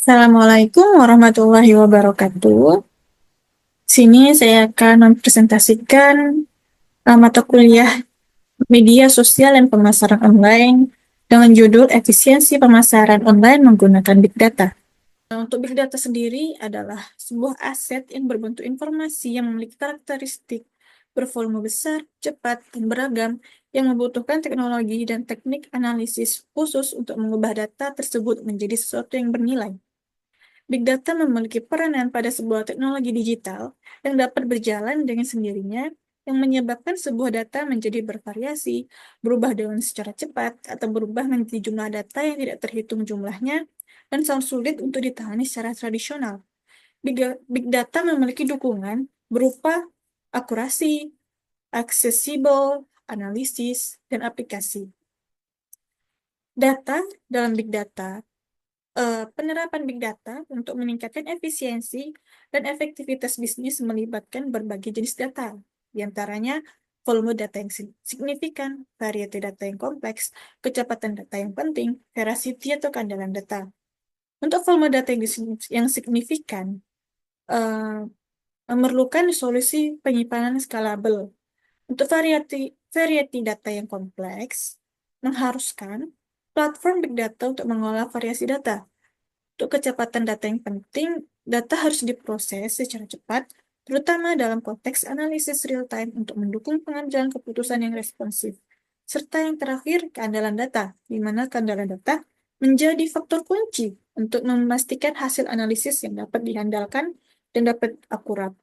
Assalamualaikum warahmatullahi wabarakatuh. Sini saya akan mempresentasikan mata kuliah Media Sosial dan Pemasaran Online dengan judul Efisiensi Pemasaran Online Menggunakan Big Data. Untuk Big Data sendiri adalah sebuah aset yang berbentuk informasi yang memiliki karakteristik bervolume besar, cepat, dan beragam yang membutuhkan teknologi dan teknik analisis khusus untuk mengubah data tersebut menjadi sesuatu yang bernilai. Big Data memiliki peranan pada sebuah teknologi digital yang dapat berjalan dengan sendirinya, yang menyebabkan sebuah data menjadi bervariasi, berubah dengan secara cepat, atau berubah menjadi jumlah data yang tidak terhitung jumlahnya, dan sangat sulit untuk ditangani secara tradisional. Big Data memiliki dukungan berupa akurasi, aksesibel, analisis, dan aplikasi. Data dalam Big Data Penerapan Big Data untuk meningkatkan efisiensi dan efektivitas bisnis melibatkan berbagai jenis data, di antaranya volume data yang signifikan, variasi data yang kompleks, kecepatan data yang penting, veracity atau keandalan data. Untuk volume data yang signifikan, eh, memerlukan solusi penyimpanan skalabel. Untuk variety data yang kompleks, mengharuskan platform Big Data untuk mengolah variasi data. Untuk kecepatan data yang penting, data harus diproses secara cepat, terutama dalam konteks analisis real-time untuk mendukung pengambilan keputusan yang responsif. Serta yang terakhir, keandalan data, di mana keandalan data menjadi faktor kunci untuk memastikan hasil analisis yang dapat diandalkan dan dapat akurat.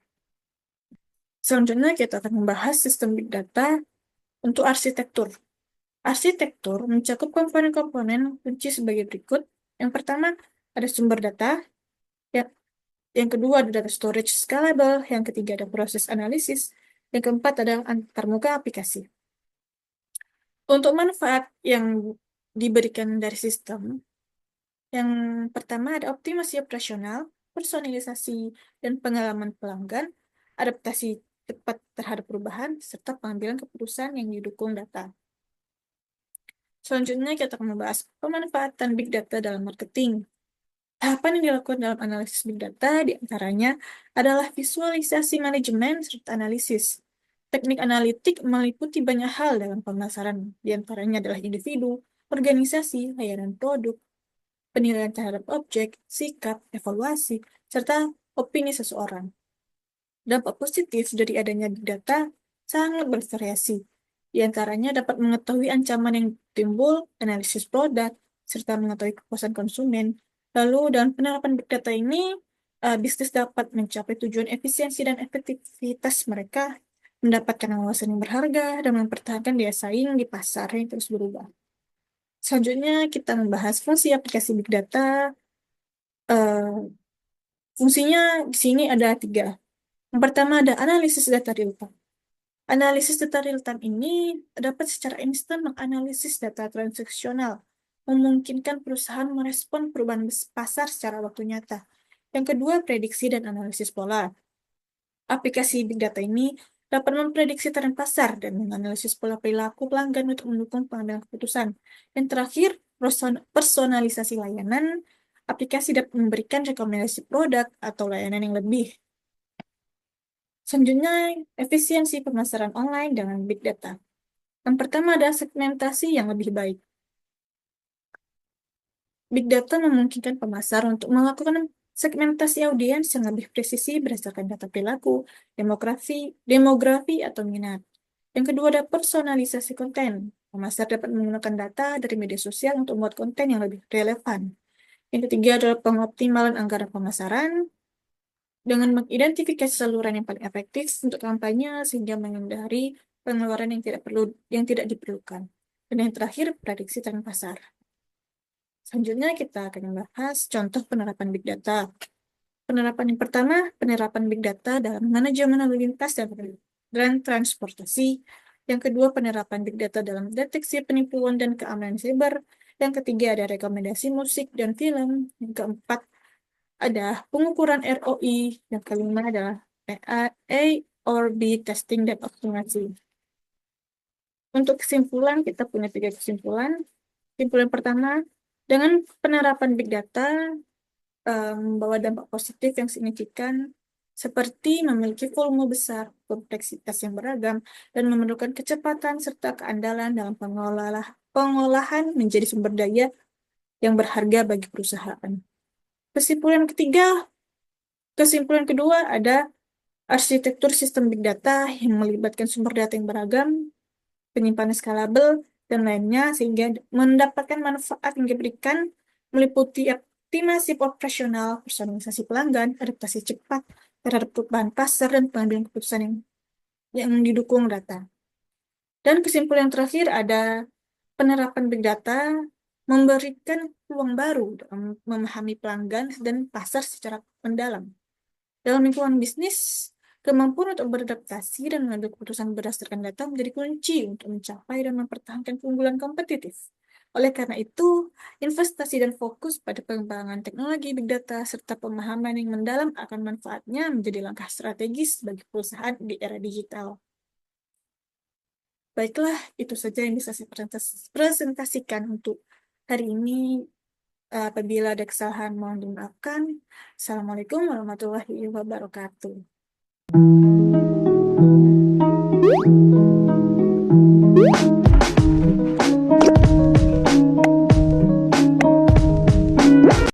Selanjutnya, kita akan membahas sistem Big Data untuk arsitektur. Arsitektur mencakup komponen-komponen kunci sebagai berikut. Yang pertama, ada sumber data. Yang kedua ada data storage scalable, yang ketiga ada proses analisis, yang keempat ada antarmuka aplikasi. Untuk manfaat yang diberikan dari sistem, yang pertama ada optimasi operasional, personalisasi dan pengalaman pelanggan, adaptasi cepat terhadap perubahan, serta pengambilan keputusan yang didukung data. Selanjutnya kita akan membahas pemanfaatan Big Data dalam marketing. Tahapan yang dilakukan dalam analisis Big Data diantaranya adalah visualisasi manajemen serta analisis. Teknik analitik meliputi banyak hal dalam pemasaran, diantaranya adalah individu, organisasi, layanan produk, penilaian terhadap objek, sikap, evaluasi, serta opini seseorang. Dampak positif dari adanya Big Data sangat bervariasi. Di antaranya dapat mengetahui ancaman yang timbul, analisis produk, serta mengetahui kepuasan konsumen. Lalu, dalam penerapan Big Data ini, bisnis dapat mencapai tujuan efisiensi dan efektivitas mereka, mendapatkan wawasan yang berharga, dan mempertahankan daya saing di pasar yang terus berubah. Selanjutnya, kita membahas fungsi aplikasi Big Data. Eh, Fungsinya di sini ada 3. Yang pertama ada analisis data real-time. Analisis data real-time ini dapat secara instan menganalisis data transaksional, memungkinkan perusahaan merespon perubahan pasar secara waktu nyata. Yang kedua, prediksi dan analisis pola. Aplikasi Big Data ini dapat memprediksi tren pasar dan menganalisis pola perilaku pelanggan untuk mendukung pengambilan keputusan. Yang terakhir, personalisasi layanan. Aplikasi dapat memberikan rekomendasi produk atau layanan yang lebih. Selanjutnya, efisiensi pemasaran online dengan Big Data. Yang pertama ada segmentasi yang lebih baik. Big Data memungkinkan pemasar untuk melakukan segmentasi audiens yang lebih presisi berdasarkan data perilaku, demografi atau minat. Yang kedua ada personalisasi konten. Pemasar dapat menggunakan data dari media sosial untuk membuat konten yang lebih relevan. Yang ketiga adalah pengoptimalan anggaran pemasaran dengan mengidentifikasi saluran yang paling efektif untuk kampanye sehingga menghindari pengeluaran yang tidak diperlukan. Dan yang terakhir, prediksi tren pasar. Selanjutnya kita akan membahas contoh penerapan Big Data. Penerapan yang pertama, penerapan Big Data dalam manajemen lalu lintas dan transportasi. Yang kedua, penerapan Big Data dalam deteksi penipuan dan keamanan siber. Yang ketiga, ada rekomendasi musik dan film. Yang keempat, ada pengukuran ROI. Yang kelima adalah A or B testing dan optimasi. Untuk kesimpulan, kita punya 3 kesimpulan. Kesimpulan pertama, dengan penerapan Big Data, membawa dampak positif yang signifikan, seperti memiliki volume besar, kompleksitas yang beragam, dan memerlukan kecepatan serta keandalan dalam pengolahan menjadi sumber daya yang berharga bagi perusahaan. Kesimpulan ketiga, kesimpulan kedua ada arsitektur sistem big data yang melibatkan sumber data yang beragam, penyimpanan skalabel, dan lainnya, sehingga mendapatkan manfaat yang diberikan meliputi optimasi operasional, personalisasi pelanggan, adaptasi cepat terhadap perubahan pasar, dan pengambilan keputusan yang didukung data. Dan kesimpulan yang terakhir ada penerapan big data memberikan peluang baru dalam memahami pelanggan dan pasar secara mendalam. Dalam lingkungan bisnis, kemampuan untuk beradaptasi dan mengambil keputusan berdasarkan data menjadi kunci untuk mencapai dan mempertahankan keunggulan kompetitif. Oleh karena itu, investasi dan fokus pada pengembangan teknologi big data serta pemahaman yang mendalam akan manfaatnya menjadi langkah strategis bagi perusahaan di era digital. Baiklah, itu saja yang bisa saya presentasikan untuk hari ini. Apabila ada kesalahan, mohon dimaafkan. Assalamualaikum warahmatullahi wabarakatuh.